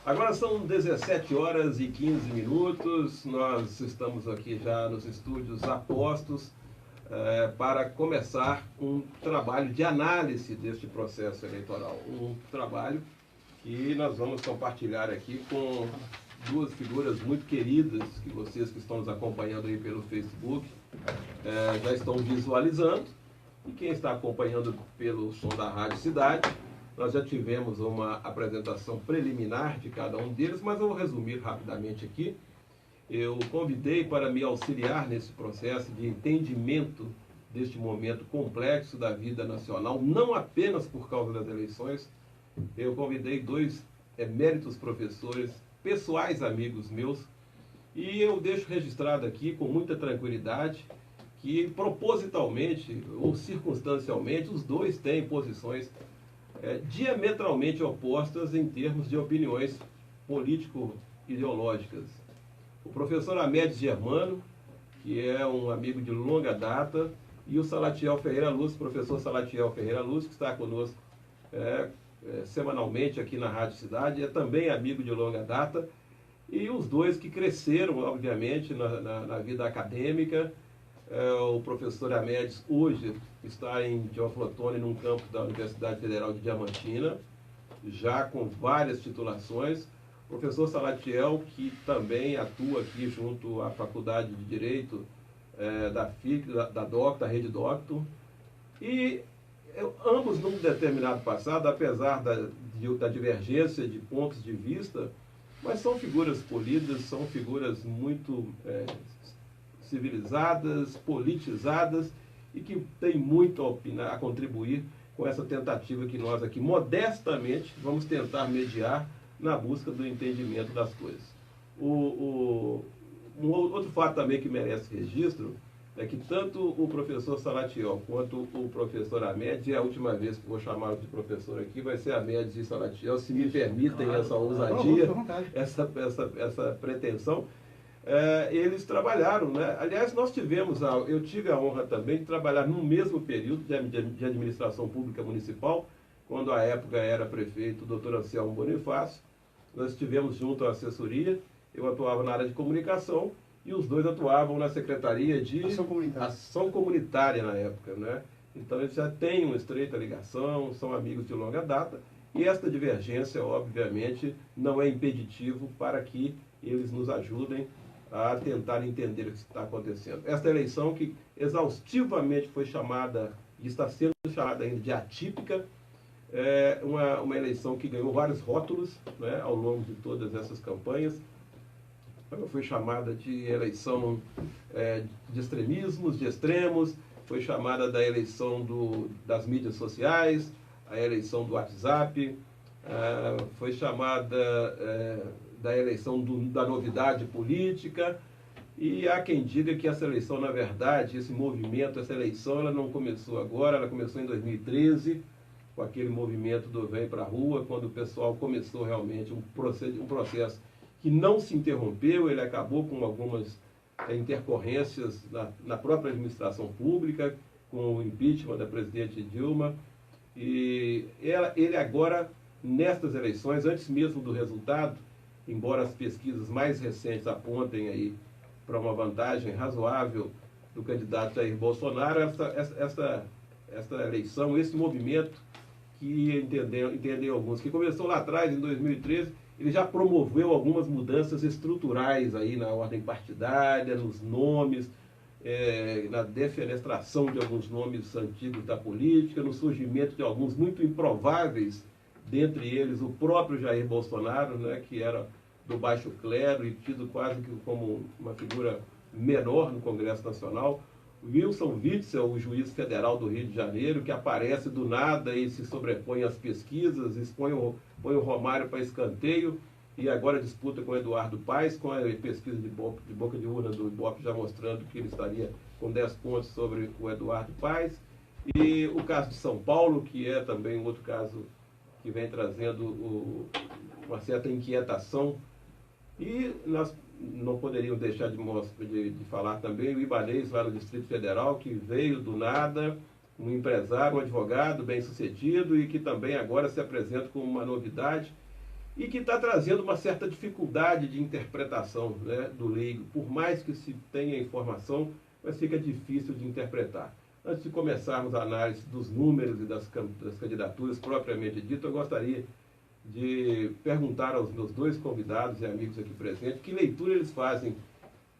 Agora são 17 horas e 15 minutos, nós estamos aqui já nos estúdios apostos para começar um trabalho de análise deste processo eleitoral. Um trabalho que nós vamos compartilhar aqui com duas figuras muito queridas, que vocês que estão nos acompanhando aí pelo Facebook já estão visualizando, e quem está acompanhando pelo som da Rádio Cidade. Nós já tivemos uma apresentação preliminar de cada um deles, mas eu vou resumir rapidamente aqui. Eu convidei para me auxiliar nesse processo de entendimento deste momento complexo da vida nacional, não apenas por causa das eleições. Eu convidei dois eméritos professores, pessoais amigos meus, e eu deixo registrado aqui com muita tranquilidade que propositalmente ou circunstancialmente os dois têm posições diametralmente opostas em termos de opiniões político-ideológicas. O professor Amédio Germano, que é um amigo de longa data, e o Salatiel Ferreira Luz, professor Salatiel Ferreira Luz, que está conosco semanalmente aqui na Rádio Cidade, é também amigo de longa data, e os dois que cresceram, obviamente, na vida acadêmica. O professor Amédio hoje está em Teófilo num campus da Universidade Federal de Diamantina, já com várias titulações. O professor Salatiel, que também atua aqui junto à Faculdade de Direito da FIC, da Rede Doctor. E ambos, num determinado passado, apesar da divergência de pontos de vista, mas são figuras polidas, são figuras muito civilizadas, politizadas, e que têm muito a contribuir com essa tentativa que nós aqui, modestamente, vamos tentar mediar na busca do entendimento das coisas. Um outro fato também que merece registro é que tanto o professor Salatiel quanto o professor Amédio, é a última vez que vou chamar de professor aqui, vai ser Amédio e Salatiel, se me permitem essa ousadia, essa pretensão. Eles trabalharam, né? Aliás, eu tive a honra também de trabalhar no mesmo período de administração pública municipal, quando à época era prefeito o doutor Anselmo Bonifácio. Nós estivemos junto à assessoria, eu atuava na área de comunicação e os dois atuavam na Secretaria de Ação Comunitária na época, né? Então eles já têm uma estreita ligação, são amigos de longa data, e esta divergência, obviamente, não é impeditivo para que eles nos ajudem a tentar entender o que está acontecendo. Esta eleição, que exaustivamente foi chamada, e está sendo chamada ainda de atípica, é uma eleição que ganhou vários rótulos, né, ao longo de todas essas campanhas. Foi chamada de eleição de extremismos, de extremos, foi chamada da eleição das mídias sociais, a eleição do WhatsApp, foi chamada da eleição da novidade política, e há quem diga que essa eleição, na verdade, esse movimento, essa eleição, ela não começou agora, ela começou em 2013, com aquele movimento do Vem Pra Rua, quando o pessoal começou realmente um processo que não se interrompeu, ele acabou com algumas intercorrências na própria administração pública, com o impeachment da presidente Dilma, e ele agora, nestas eleições, antes mesmo do resultado, embora as pesquisas mais recentes apontem aí para uma vantagem razoável do candidato Jair Bolsonaro, essa eleição, esse movimento que entendem alguns, que começou lá atrás, em 2013, ele já promoveu algumas mudanças estruturais aí na ordem partidária, nos nomes, na defenestração de alguns nomes antigos da política, no surgimento de alguns muito improváveis, dentre eles o próprio Jair Bolsonaro, né, que era do baixo clero e tido quase que como uma figura menor no Congresso Nacional. Wilson Witzel, o juiz federal do Rio de Janeiro, que aparece do nada e se sobrepõe às pesquisas, põe o Romário para escanteio e agora disputa com o Eduardo Paes, com a pesquisa de boca de urna do Ibope já mostrando que ele estaria com 10 pontos sobre o Eduardo Paes. E o caso de São Paulo, que é também um outro caso que vem trazendo uma certa inquietação. E nós não poderíamos deixar de falar também o Ibanez, lá no Distrito Federal, que veio do nada, um empresário, um advogado bem-sucedido e que também agora se apresenta como uma novidade. e que está trazendo uma certa dificuldade de interpretação, né, do leigo. Por mais que se tenha informação, mas fica difícil de interpretar. Antes de começarmos a análise dos números e das candidaturas propriamente dito, eu gostaria de perguntar aos meus dois convidados e amigos aqui presentes que leitura eles fazem,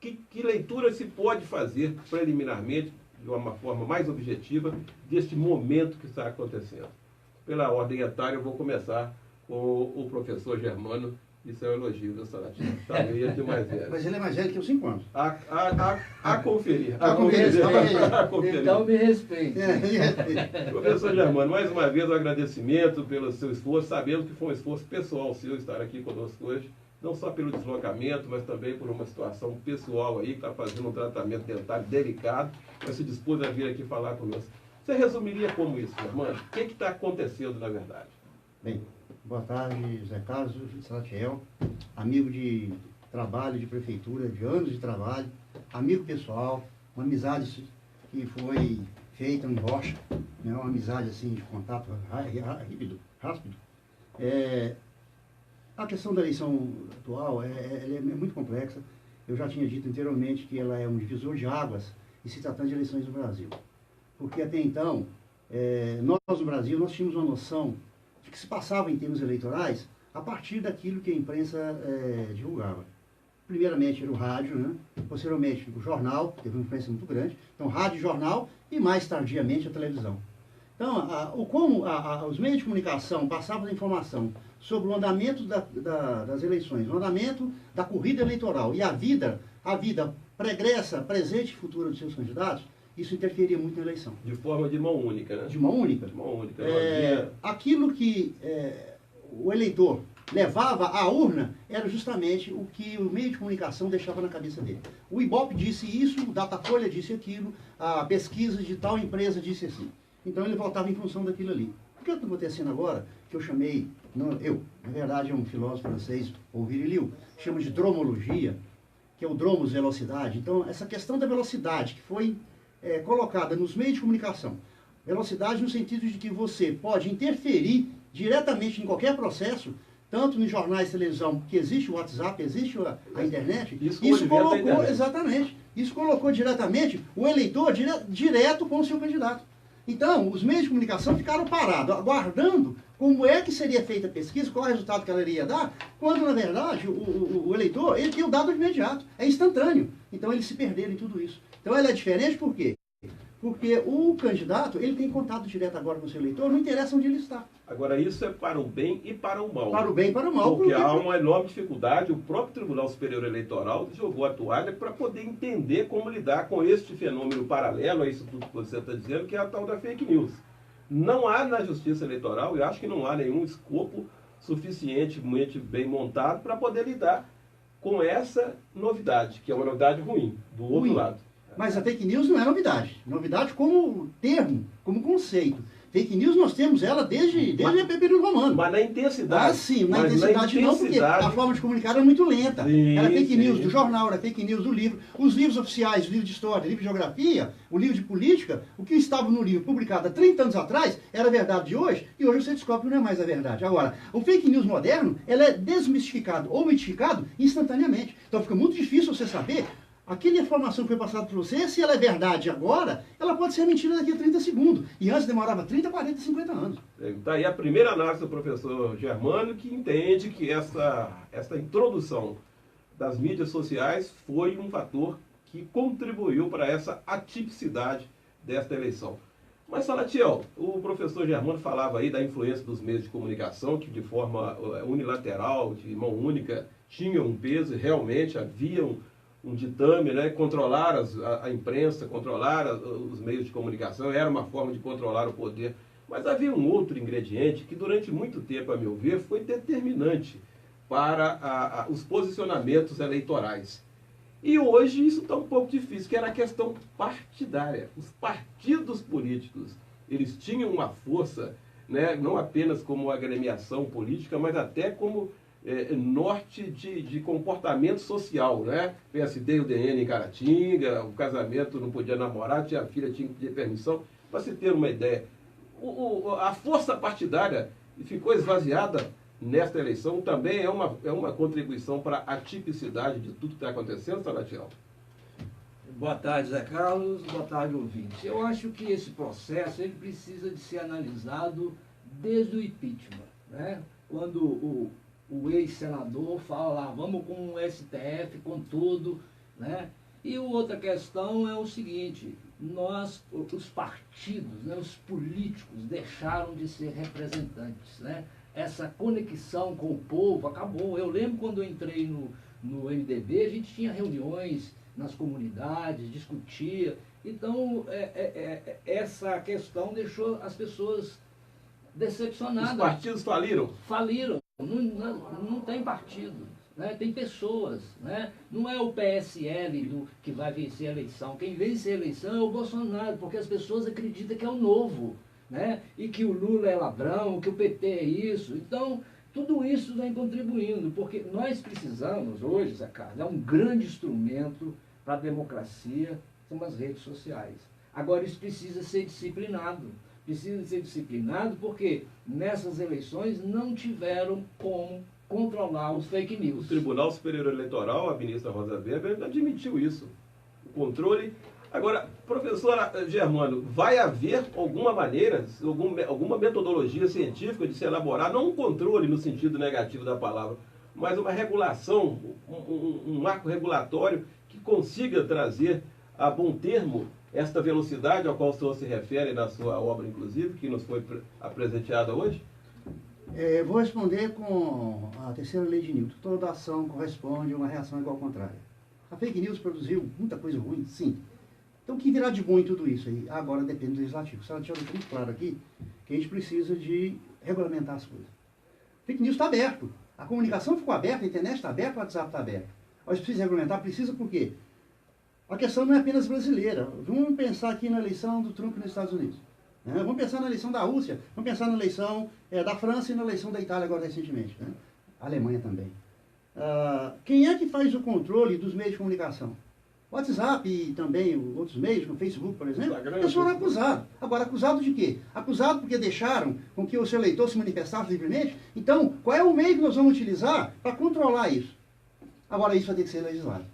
que leitura se pode fazer preliminarmente, de uma forma mais objetiva, deste momento que está acontecendo. Pela ordem etária, eu vou começar com o professor Germano. Isso é um elogio, viu, Salatiel? Chamei ele de mais velho. Mas ele é mais velho que eu, 5 anos. A conferir. A conferir. Então me respeite. Professor Germano, mais uma vez um agradecimento pelo seu esforço. Sabemos que foi um esforço pessoal seu estar aqui conosco hoje. Não só pelo deslocamento, mas também por uma situação pessoal aí, que está fazendo um tratamento dentário delicado, mas se dispôs a vir aqui falar conosco. Você resumiria como isso, Germano? O que está acontecendo, na verdade? Bem, boa tarde, Zé Carlos, Salatiel, amigo de trabalho, de prefeitura, de anos de trabalho, amigo pessoal, uma amizade que foi feita em Rocha, né, uma amizade assim de contato rápido. A questão da eleição atual ela é muito complexa. Eu já tinha dito anteriormente que ela é um divisor de águas em se tratando de eleições no Brasil. Porque até então, nós no Brasil, nós tínhamos uma noção de que se passava em termos eleitorais a partir daquilo que a imprensa divulgava. Primeiramente era o rádio, né? Posteriormente o jornal, que teve uma influência muito grande. Então, rádio e jornal, e mais tardiamente a televisão. Então, como os meios de comunicação passavam a informação sobre o andamento das eleições, o andamento da corrida eleitoral e a vida pregressa, presente e futura dos seus candidatos, isso interferia muito na eleição. De forma de mão única, né? De mão única. De mão única. Aquilo que o eleitor levava à urna era justamente o que o meio de comunicação deixava na cabeça dele. O Ibope disse isso, o Datafolha disse aquilo, a pesquisa de tal empresa disse assim. Então ele votava em função daquilo ali. O que está acontecendo agora, que eu chamei, na verdade é um filósofo francês, ou Viriliu, chama de dromologia, que é o dromos, velocidade. Então essa questão da velocidade que foi colocada nos meios de comunicação, velocidade no sentido de que você pode interferir diretamente em qualquer processo, tanto nos jornais de televisão, que existe o WhatsApp, existe a internet, isso colocou, exatamente, isso colocou diretamente o eleitor direto com o seu candidato. Então, os meios de comunicação ficaram parados, aguardando como é que seria feita a pesquisa, qual é o resultado que ela iria dar, quando, na verdade, o eleitor, ele tem o dado de imediato, é instantâneo. Então, eles se perderam em tudo isso. Então, ela é diferente por quê? Porque o candidato, ele tem contato direto agora com o seu eleitor, não interessa onde ele está. Agora, isso é para o bem e para o mal. Para o bem e para o mal. Porque há uma enorme dificuldade, o próprio Tribunal Superior Eleitoral jogou a toalha para poder entender como lidar com este fenômeno paralelo a isso tudo que você está dizendo, que é a tal da fake news. Não há na Justiça Eleitoral, eu acho que não há nenhum escopo suficientemente bem montado para poder lidar com essa novidade, que é uma novidade ruim, do outro lado. Mas a fake news não é novidade. Novidade como termo, como conceito. Fake news nós temos ela desde o período romano. Mas na intensidade. Ah, sim, na intensidade não, porque a forma de comunicar é muito lenta. Sim, era fake news do jornal, era fake news do livro. Os livros oficiais, o livro de história, o livro de geografia, o livro de política, o que estava no livro publicado há 30 anos atrás era a verdade de hoje, e hoje você descobre que não é mais a verdade. Agora, o fake news moderno, ela é desmistificado ou mitificado instantaneamente. Então fica muito difícil você saber aquela informação que foi passada por você, se ela é verdade agora, ela pode ser mentira daqui a 30 segundos. E antes demorava 30, 40, 50 anos. Está aí a primeira análise do professor Germano, que entende que essa introdução das mídias sociais foi um fator que contribuiu para essa atipicidade desta eleição. Mas, Salatiel, o professor Germano falava aí da influência dos meios de comunicação, que de forma unilateral, de mão única, tinham um peso, e realmente havia um ditame, né? Controlar a imprensa, controlar os meios de comunicação, era uma forma de controlar o poder. Mas havia um outro ingrediente que durante muito tempo, a meu ver, foi determinante para os posicionamentos eleitorais. E hoje isso está um pouco difícil, que era a questão partidária. Os partidos políticos, eles tinham uma força, né? Não apenas como agremiação política, mas até como norte de comportamento social, né? PSD e o DN em Caratinga, o casamento não podia namorar, a filha tinha que pedir permissão. Para se ter uma ideia, a força partidária ficou esvaziada nesta eleição também é uma contribuição para a tipicidade de tudo que está acontecendo, Salatiel? Boa tarde, Zé Carlos. Boa tarde, ouvintes. Eu acho que esse processo ele precisa de ser analisado desde o impeachment, né? Quando o ex-senador fala lá, vamos com o STF, com tudo, né? E outra questão é o seguinte, os partidos, né, os políticos deixaram de ser representantes, né? Essa conexão com o povo acabou. Eu lembro quando eu entrei no MDB, a gente tinha reuniões nas comunidades, discutia. Então, essa questão deixou as pessoas decepcionadas. Os partidos faliram? Faliram. Não tem partido, né? Tem pessoas. Né? Não é o PSL que vai vencer a eleição. Quem vence a eleição é o Bolsonaro, porque as pessoas acreditam que é o novo. Né? E que o Lula é ladrão, que o PT é isso. Então, tudo isso vem contribuindo, porque nós precisamos hoje, Zé Carlos, é um grande instrumento para a democracia, são as redes sociais. Agora, isso precisa ser disciplinado. Precisa ser disciplinado porque nessas eleições não tiveram como controlar os fake news. O Tribunal Superior Eleitoral, a ministra Rosa Weber, admitiu isso. O controle. Agora, professora Germano, vai haver alguma maneira, alguma metodologia científica de se elaborar, não um controle no sentido negativo da palavra, mas uma regulação, um marco regulatório que consiga trazer a bom termo esta velocidade ao qual o senhor se refere na sua obra, inclusive, que nos foi apresentada hoje? Vou responder com a terceira lei de Newton. Toda ação corresponde a uma reação igual ao contrário. A fake news produziu muita coisa ruim, sim. Então, o que virá de bom em tudo isso aí? Agora depende do legislativo. O senhor deixou muito claro aqui que a gente precisa de regulamentar as coisas. Fake news está aberto. A comunicação ficou aberta, a internet está aberta, o WhatsApp está aberto. Mas precisa regulamentar? Precisa por quê? A questão não é apenas brasileira. Vamos pensar aqui na eleição do Trump nos Estados Unidos. Né? Vamos pensar na eleição da Rússia. Vamos pensar na eleição da França e na eleição da Itália agora recentemente. Né? A Alemanha também. Quem é que faz o controle dos meios de comunicação? WhatsApp e também outros meios, no Facebook, por exemplo, eles foram acusados. Agora, acusado de quê? Acusado porque deixaram com que o seu eleitor se manifestasse livremente? Então, qual é o meio que nós vamos utilizar para controlar isso? Agora, isso vai ter que ser legislado.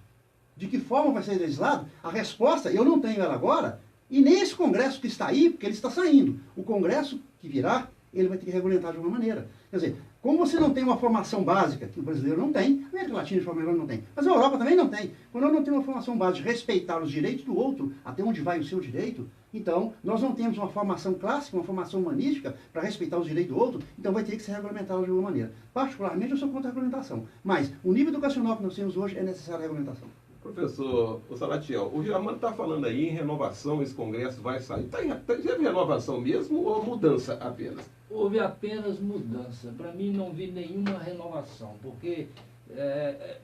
De que forma vai ser legislado? A resposta, eu não tenho ela agora, e nem esse Congresso que está aí, porque ele está saindo. O Congresso que virá, ele vai ter que regulamentar de alguma maneira. Quer dizer, como você não tem uma formação básica, que o brasileiro não tem, a América Latina de forma geral não tem, mas a Europa também não tem. Quando eu não tenho uma formação básica de respeitar os direitos do outro, até onde vai o seu direito, então nós não temos uma formação clássica, uma formação humanística para respeitar os direitos do outro, então vai ter que ser regulamentado de alguma maneira. Particularmente eu sou contra a regulamentação, mas o nível educacional que nós temos hoje é necessária a regulamentação. Professor Salatiel, o Germano está falando aí em renovação, esse Congresso vai sair. Teve renovação mesmo ou mudança apenas? Houve apenas mudança. Para mim não vi nenhuma renovação, porque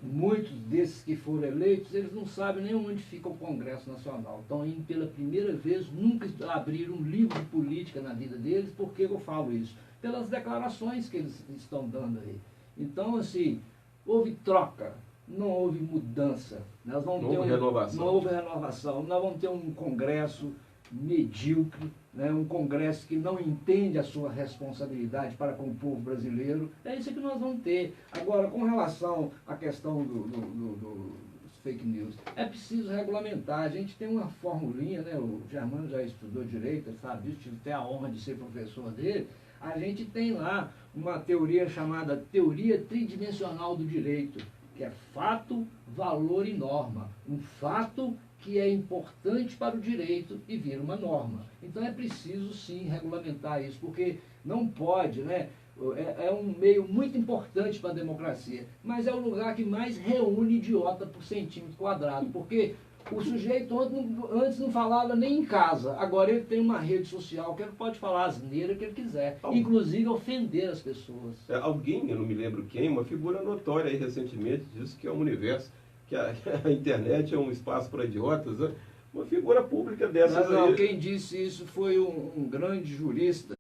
muitos desses que foram eleitos, eles não sabem nem onde fica o Congresso Nacional. Estão indo pela primeira vez, nunca abriram um livro de política na vida deles. Por que eu falo isso? Pelas declarações que eles estão dando aí. Então, assim, houve troca. Não houve mudança. Não houve renovação. Nós vamos ter um Congresso medíocre, né? Um Congresso que não entende a sua responsabilidade para com o povo brasileiro. É isso que nós vamos ter. Agora, com relação à questão dos fake news, é preciso regulamentar. A gente tem uma formulinha, né? O Germano já estudou direito, sabe disso, tive até a honra de ser professor dele. A gente tem lá uma teoria chamada teoria tridimensional do direito, que é fato, valor e norma. Um fato que é importante para o direito e vira uma norma. Então é preciso sim regulamentar isso, porque não pode, né? É um meio muito importante para a democracia, mas é o lugar que mais reúne idiota por centímetro quadrado, porque o sujeito antes não falava nem em casa, agora ele tem uma rede social que ele pode falar a asneira que ele quiser, inclusive ofender as pessoas. Alguém, eu não me lembro quem, uma figura notória aí recentemente, disse que é um universo, que a internet é um espaço para idiotas, né? Uma figura pública dessas não, aí. Quem disse isso foi um grande jurista.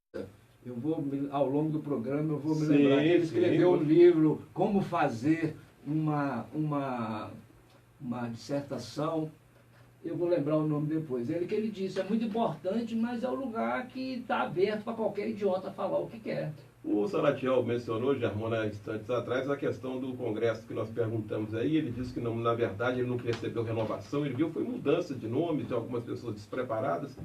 Eu vou, ao longo do programa, eu vou me lembrar que ele escreveu um livro, Como Fazer uma dissertação, eu vou lembrar o nome depois. Ele disse, é muito importante, mas é o lugar que está aberto para qualquer idiota falar o que quer. O Salatiel mencionou, Germana, instantes atrás, a questão do Congresso que nós perguntamos aí. Ele disse que, não, na verdade, ele não percebeu renovação, ele viu foi mudança de nome de algumas pessoas despreparadas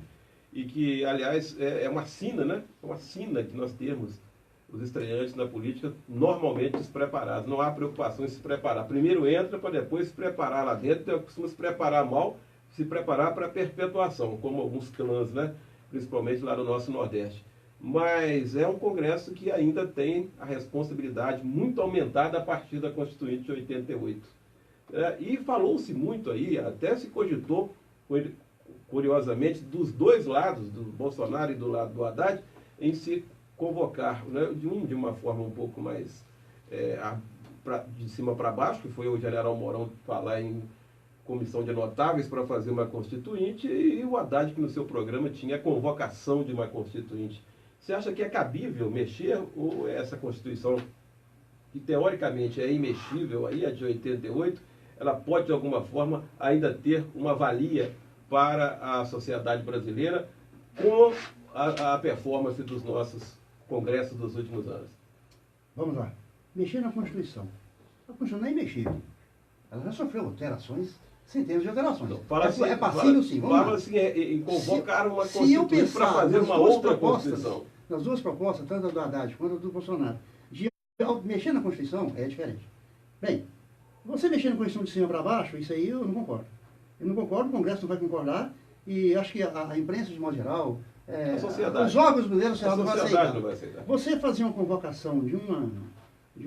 e que, aliás, é uma sina, né? É uma sina que nós temos, os estreantes na política, normalmente despreparados. Não há preocupação em se preparar. Primeiro entra para depois se preparar lá dentro, então costuma se preparar mal, se preparar para perpetuação, como alguns clãs, né? Principalmente lá no nosso Nordeste. Mas é um Congresso que ainda tem a responsabilidade muito aumentada a partir da Constituinte de 88. E falou-se muito aí, até se cogitou, curiosamente, dos dois lados, do Bolsonaro e do lado do Haddad, em se convocar, né, de uma forma um pouco mais de cima para baixo, que foi o general Mourão falar em comissão de notáveis para fazer uma Constituinte, e o Haddad, que no seu programa tinha a convocação de uma Constituinte. Você acha que é cabível mexer ou essa Constituição, que teoricamente é imexível, aí, a de 88, ela pode de alguma forma ainda ter uma valia para a sociedade brasileira com a performance dos nossos congressos dos últimos anos? Vamos lá. Mexer na Constituição. A Constituição não é imexível. Ela já sofreu alterações, centenas de alterações. Assim, é passível, sim. Vamos lá. Assim, em convocar uma Constituinte para fazer uma outra Constituição. Nas duas propostas, tanto a do Haddad quanto a do Bolsonaro, de mexer na Constituição é diferente. Bem, você mexer na Constituição de cima para baixo, isso aí eu não concordo. Eu não concordo, o Congresso não vai concordar, e acho que a imprensa, de modo geral, os órgãos brasileiros não vai aceitar. Você fazer uma convocação de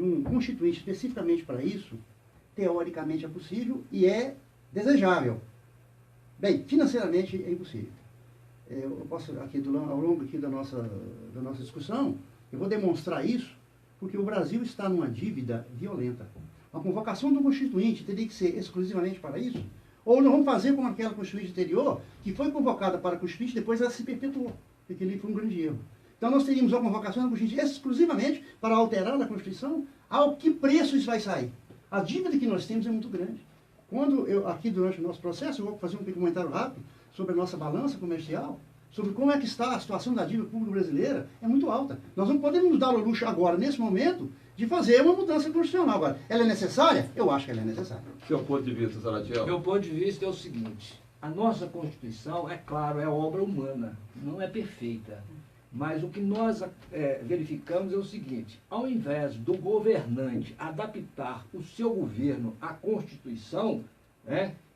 um constituinte especificamente para isso, teoricamente é possível e é desejável. Bem, financeiramente é impossível. Eu posso, aqui ao longo aqui da nossa discussão, eu vou demonstrar isso, porque o Brasil está numa dívida violenta. A convocação do constituinte teria que ser exclusivamente para isso, ou nós vamos fazer como aquela constituinte anterior, que foi convocada para a constituinte, depois ela se perpetuou, porque ali foi um grande erro. Então nós teríamos a convocação da constituinte exclusivamente para alterar a Constituição. Ao que preço isso vai sair? A dívida que nós temos é muito grande. Quando aqui durante o nosso processo, eu vou fazer um comentário rápido sobre a nossa balança comercial, sobre como é que está a situação da dívida pública brasileira, é muito alta. Nós não podemos nos dar o luxo agora, nesse momento, de fazer uma mudança constitucional. Agora, ela é necessária? Eu acho que ela é necessária. Seu ponto de vista, Salatiel? Meu ponto de vista é o seguinte: a nossa Constituição, é claro, é obra humana, não é perfeita. Mas o que nós verificamos é o seguinte: ao invés do governante adaptar o seu governo à Constituição,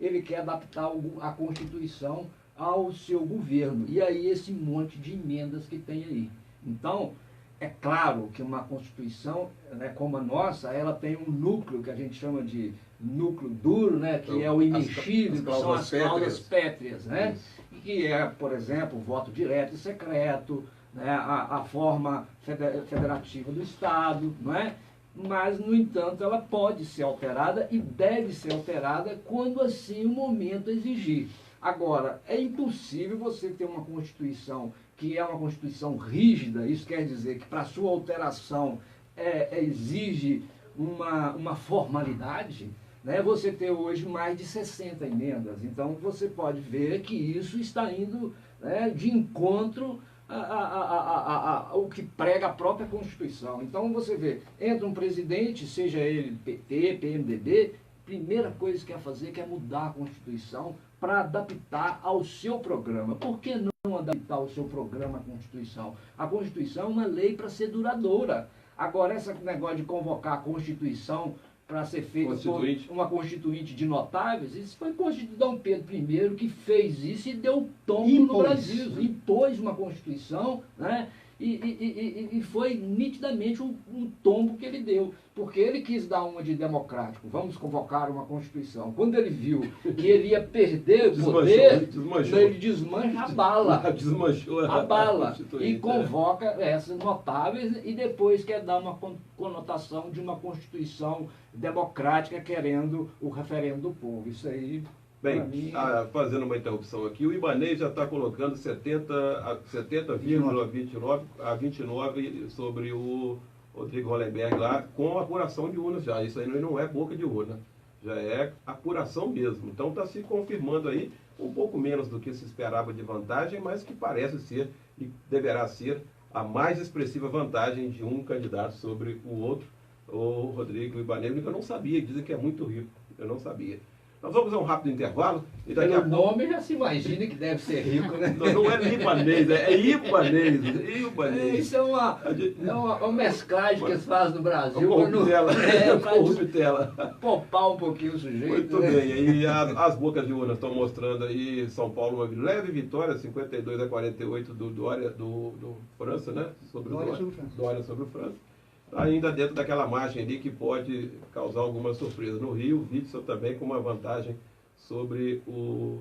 ele quer adaptar a Constituição ao seu governo. E aí esse monte de emendas que tem aí. Então, é claro que uma Constituição, como a nossa, ela tem um núcleo que a gente chama de núcleo duro, que é o imexível, que são as cláusulas pétreas, e que é, por exemplo, o voto direto e secreto, a forma federativa do Estado, não é? Mas, no entanto, ela pode ser alterada e deve ser alterada quando assim o momento exigir. Agora, é impossível você ter uma Constituição que é uma Constituição rígida. Isso quer dizer que para sua alteração exige uma formalidade. Você ter hoje mais de 60 emendas. Então, você pode ver que isso está indo de encontro o que prega a própria Constituição. Então você vê, entra um presidente, seja ele PT, PMDB, primeira coisa que quer fazer é mudar a Constituição para adaptar ao seu programa. Por que não adaptar o seu programa à Constituição? A Constituição é uma lei para ser duradoura. Agora, esse negócio de convocar a Constituição para ser feita uma constituinte de notáveis, isso foi Constituinte de Dom Pedro I que fez isso e deu tombo no Brasil. Impôs uma Constituição, e foi nitidamente um tombo que ele deu, porque ele quis dar uma de democrático, vamos convocar uma Constituição. Quando ele viu que ele ia perder o poder, ele desmancha a bala. Desmanchou a bala. E convoca essas notáveis e depois quer dar uma conotação de uma Constituição democrática querendo o referendo do povo. Isso aí... Bem, fazendo uma interrupção aqui, o Ibanez já está colocando 70,29 a 29 sobre o Rodrigo Hollenberg lá, com apuração de urnas já. Isso aí não é boca de urna, já é apuração mesmo. Então está se confirmando aí um pouco menos do que se esperava de vantagem, mas que parece ser e deverá ser a mais expressiva vantagem de um candidato sobre o outro, o Rodrigo Ibanez, que eu não sabia, dizem que é muito rico, eu não sabia. Nós vamos a um rápido intervalo e daqui a Pelo nome já se imagina que deve ser rico, né? Não é libanês, é ibanês. Ibanez. Isso é uma mesclagem que eles fazem no Brasil Corruptela. para poupar um pouquinho o sujeito. Muito né? bem, e as bocas de urna estão mostrando aí São Paulo uma leve vitória, 52-48 do Dória, do França, né? Dória sobre o França. Ainda dentro daquela margem ali que pode causar alguma surpresa. No Rio, o Witzel também com uma vantagem sobre o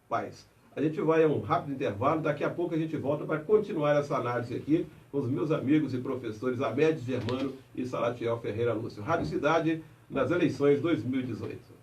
Paes. A gente vai a um rápido intervalo, daqui a pouco a gente volta para continuar essa análise aqui com os meus amigos e professores Amédio Germano e Salatiel Ferreira Lúcio. Rádio Cidade nas eleições 2018.